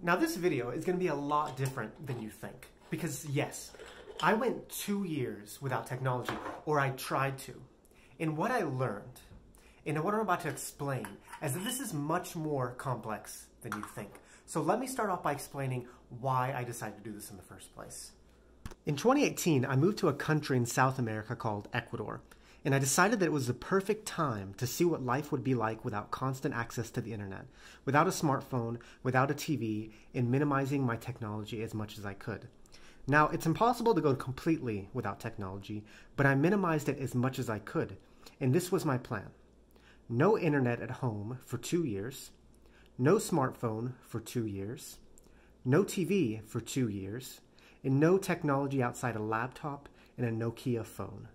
Now this video is going to be a lot different than you think, because yes, I went 2 years without technology, or I tried to. And what I learned, and what I'm about to explain, is that this is much more complex than you think. So let me start off by explaining why I decided to do this in the first place. In 2018, I moved to a country in South America called Ecuador, and I decided that it was the perfect time to see what life would be like without constant access to the internet, without a smartphone, without a TV, and minimizing my technology as much as I could. Now, it's impossible to go completely without technology, but I minimized it as much as I could, and this was my plan. No internet at home for 2 years, no smartphone for 2 years, no TV for 2 years, and no technology outside a laptop and a Nokia phone.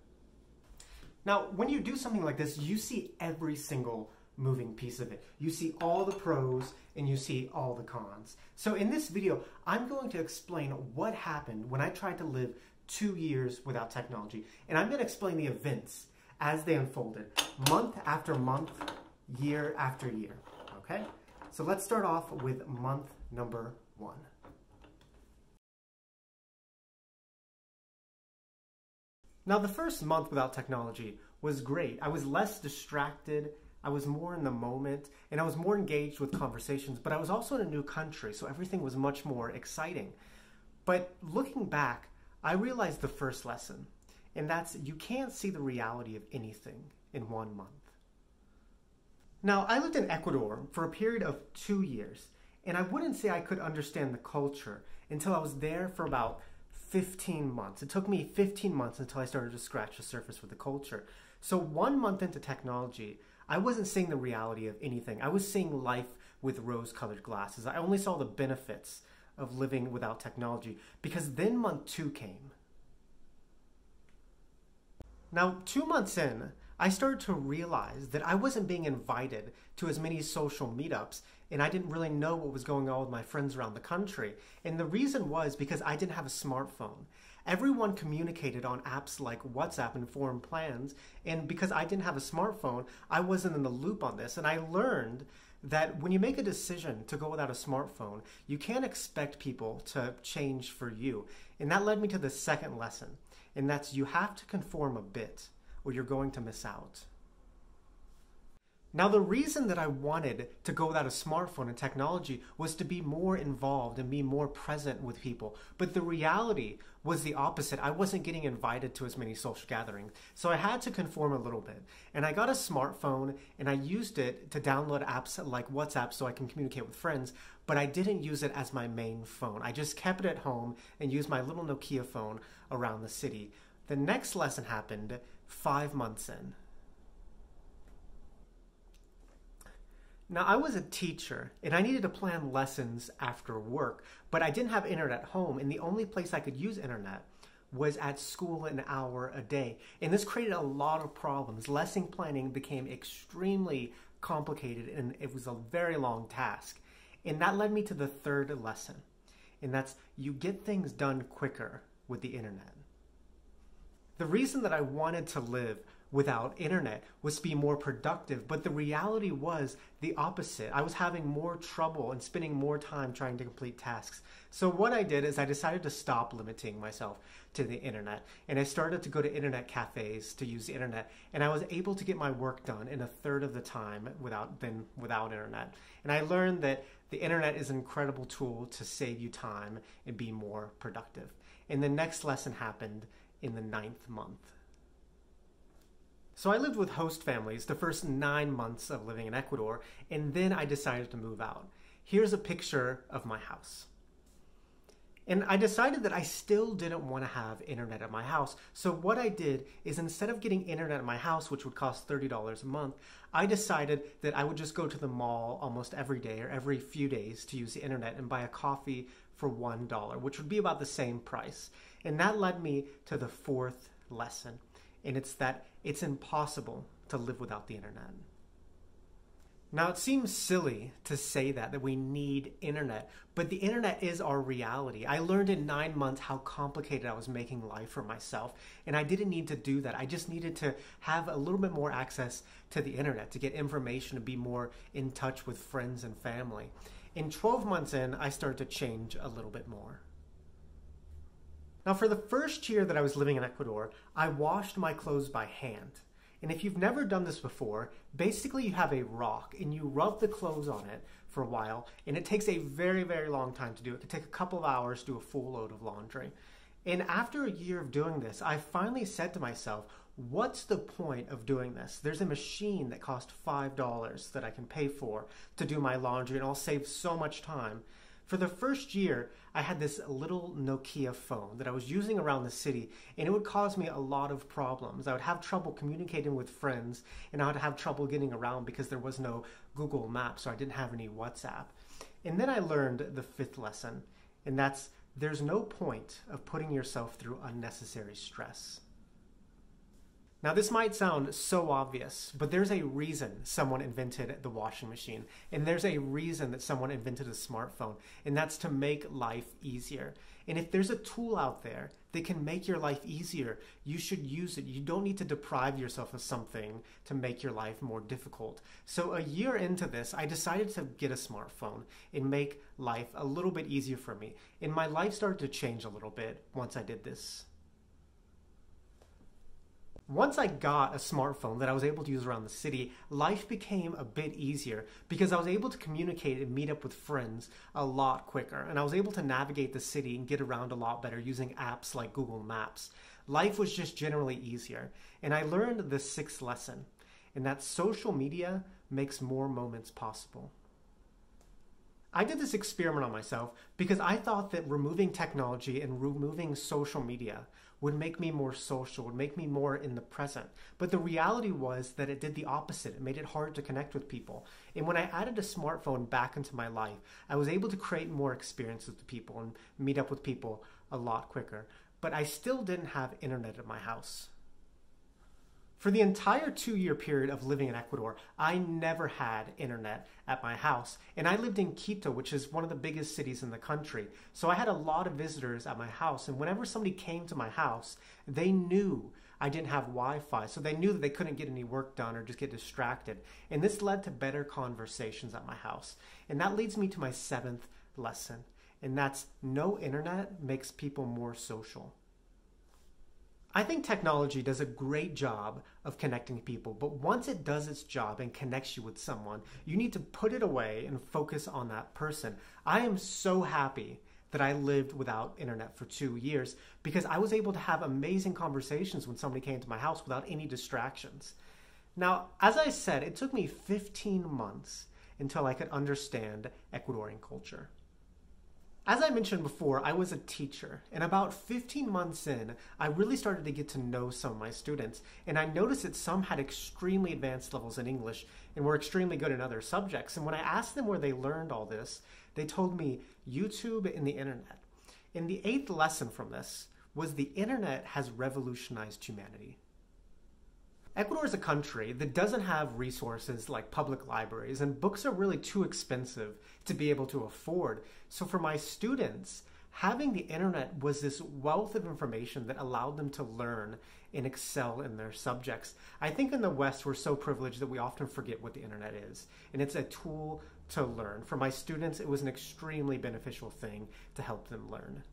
Now, when you do something like this, you see every single moving piece of it. You see all the pros and you see all the cons. So in this video, I'm going to explain what happened when I tried to live 2 years without technology. And I'm going to explain the events as they unfolded, month after month, year after year. Okay? So let's start off with month number 1. Now, the first month without technology was great. I was less distracted, I was more in the moment, and I was more engaged with conversations, but I was also in a new country, so everything was much more exciting. But looking back, I realized the first lesson, and that's you can't see the reality of anything in 1 month. Now, I lived in Ecuador for a period of 2 years, and I wouldn't say I could understand the culture until I was there for about 15 months. It took me 15 months until I started to scratch the surface with the culture. So 1 month into technology, I wasn't seeing the reality of anything. I was seeing life with rose-colored glasses. I only saw the benefits of living without technology, because then month 2 came. Now, 2 months in, I started to realize that I wasn't being invited to as many social meetups, and I didn't really know what was going on with my friends around the country. And the reason was because I didn't have a smartphone. Everyone communicated on apps like WhatsApp and formed plans, and because I didn't have a smartphone, I wasn't in the loop on this. And I learned that when you make a decision to go without a smartphone, you can't expect people to change for you. And that led me to the second lesson, and that's you have to conform a bit, or you're going to miss out. Now, the reason that I wanted to go without a smartphone and technology was to be more involved and be more present with people. But the reality was the opposite. I wasn't getting invited to as many social gatherings. So I had to conform a little bit. And I got a smartphone and I used it to download apps like WhatsApp so I can communicate with friends, but I didn't use it as my main phone. I just kept it at home and used my little Nokia phone around the city. The next lesson happened 5 months in. Now, I was a teacher, and I needed to plan lessons after work, but I didn't have internet at home, and the only place I could use internet was at school an hour a day. And this created a lot of problems. Lesson planning became extremely complicated, and it was a very long task. And that led me to the third lesson, and that's you get things done quicker with the internet. The reason that I wanted to live without internet was to be more productive, but the reality was the opposite. I was having more trouble and spending more time trying to complete tasks. So what I did is I decided to stop limiting myself to the internet, and I started to go to internet cafes to use the internet, and I was able to get my work done in a third of the time without internet. And I learned that the internet is an incredible tool to save you time and be more productive. And the next lesson happened in the 9th month. So I lived with host families the first 9 months of living in Ecuador, and then I decided to move out. Here's a picture of my house. And I decided that I still didn't want to have internet at my house. So what I did is instead of getting internet at my house, which would cost $30 a month, I decided that I would just go to the mall almost every day or every few days to use the internet and buy a coffee for $1, which would be about the same price. And that led me to the fourth lesson. And it's that it's impossible to live without the internet. Now, it seems silly to say that we need internet, but the internet is our reality. I learned in 9 months how complicated I was making life for myself, and I didn't need to do that. I just needed to have a little bit more access to the internet, to get information, to be more in touch with friends and family. And 12 months in, I started to change a little bit more. Now, for the first year that I was living in Ecuador, I washed my clothes by hand. And if you've never done this before, basically you have a rock and you rub the clothes on it for a while, and it takes a very, very long time to do. It could take a couple of hours to do a full load of laundry. And after a year of doing this, I finally said to myself, what's the point of doing this? There's a machine that costs $5 that I can pay for to do my laundry, and I'll save so much time. For the first year, I had this little Nokia phone that I was using around the city, and it would cause me a lot of problems. I would have trouble communicating with friends, and I would have trouble getting around because there was no Google Maps, so I didn't have any WhatsApp. And then I learned the fifth lesson, and that's there's no point of putting yourself through unnecessary stress. Now, this might sound so obvious, but there's a reason someone invented the washing machine, and there's a reason that someone invented a smartphone, and that's to make life easier. And if there's a tool out there that can make your life easier, you should use it. You don't need to deprive yourself of something to make your life more difficult. So a year into this, I decided to get a smartphone and make life a little bit easier for me. And my life started to change a little bit once I did this. Once I got a smartphone that I was able to use around the city, life became a bit easier because I was able to communicate and meet up with friends a lot quicker. And I was able to navigate the city and get around a lot better using apps like Google Maps. Life was just generally easier. And I learned the sixth lesson, and that social media makes more moments possible. I did this experiment on myself because I thought that removing technology and removing social media would make me more social, would make me more in the present. But the reality was that it did the opposite. It made it hard to connect with people. And when I added a smartphone back into my life, I was able to create more experiences with people and meet up with people a lot quicker. But I still didn't have internet at my house. For the entire 2-year period of living in Ecuador, I never had internet at my house. And I lived in Quito, which is one of the biggest cities in the country. So I had a lot of visitors at my house. And whenever somebody came to my house, they knew I didn't have Wi-Fi. So they knew that they couldn't get any work done or just get distracted. And this led to better conversations at my house. And that leads me to my seventh lesson. And that's no internet makes people more social. I think technology does a great job of connecting people, but once it does its job and connects you with someone, you need to put it away and focus on that person. I am so happy that I lived without internet for 2 years because I was able to have amazing conversations when somebody came to my house without any distractions. Now, as I said, it took me 15 months until I could understand Ecuadorian culture. As I mentioned before, I was a teacher, and about 15 months in, I really started to get to know some of my students, and I noticed that some had extremely advanced levels in English and were extremely good in other subjects. And when I asked them where they learned all this, they told me YouTube and the internet. And the eighth lesson from this was the internet has revolutionized humanity. Ecuador is a country that doesn't have resources like public libraries, and books are really too expensive to be able to afford. So for my students, having the internet was this wealth of information that allowed them to learn and excel in their subjects. I think in the West, we're so privileged that we often forget what the internet is, and it's a tool to learn. For my students, it was an extremely beneficial thing to help them learn.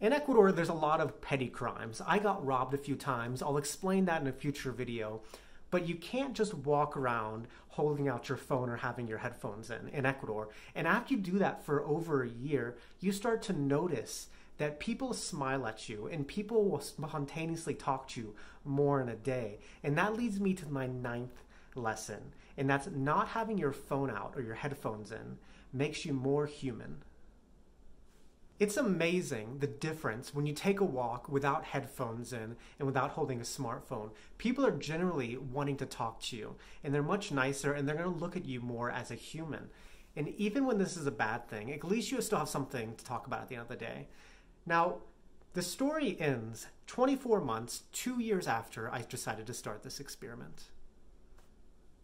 In Ecuador, there's a lot of petty crimes. I got robbed a few times. I'll explain that in a future video. But you can't just walk around holding out your phone or having your headphones in Ecuador. And after you do that for over a year, you start to notice that people smile at you and people will spontaneously talk to you more in a day. And that leads me to my ninth lesson. And that's not having your phone out or your headphones in makes you more human. It's amazing the difference when you take a walk without headphones in and without holding a smartphone. People are generally wanting to talk to you, and they're much nicer, and they're going to look at you more as a human. And even when this is a bad thing, at least you still have something to talk about at the end of the day. Now, the story ends 24 months, 2 years after I decided to start this experiment.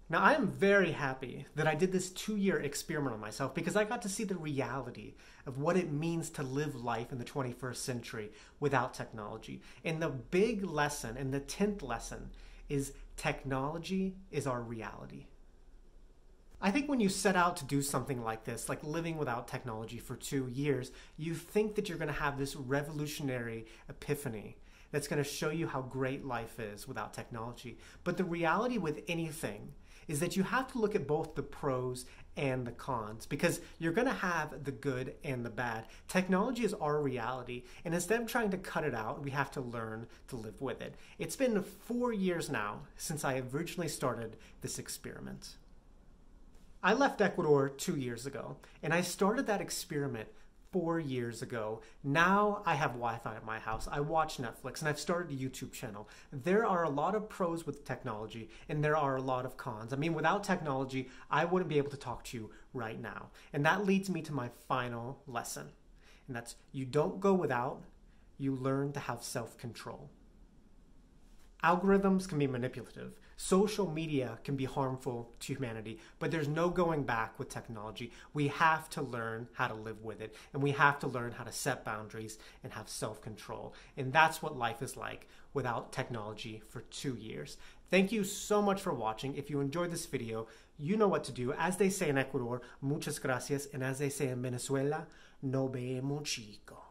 Now, I am very happy that I did this 2-year experiment on myself because I got to see the reality of what it means to live life in the 21st century without technology. And the big lesson, and the 10th lesson, is technology is our reality. I think when you set out to do something like this, like living without technology for 2 years, you think that you're going to have this revolutionary epiphany that's going to show you how great life is without technology. But the reality with anything is that you have to look at both the pros and the cons, because you're going to have the good and the bad. Technology is our reality, and instead of trying to cut it out, we have to learn to live with it. It's been 4 years now since I originally started this experiment. I left Ecuador 2 years ago, and I started that experiment 4 years ago. Now I have Wi-Fi at my house. I watch Netflix, and I've started a YouTube channel. There are a lot of pros with technology, and there are a lot of cons. I mean, without technology, I wouldn't be able to talk to you right now. And that leads me to my final lesson, and that's you don't go without, you learn to have self-control. Algorithms can be manipulative. Social media can be harmful to humanity, but there's no going back with technology. We have to learn how to live with it, and we have to learn how to set boundaries and have self-control. And that's what life is like without technology for 2 years. Thank you so much for watching. If you enjoyed this video, you know what to do. As they say in Ecuador, muchas gracias, and as they say in Venezuela, nos vemos, chico.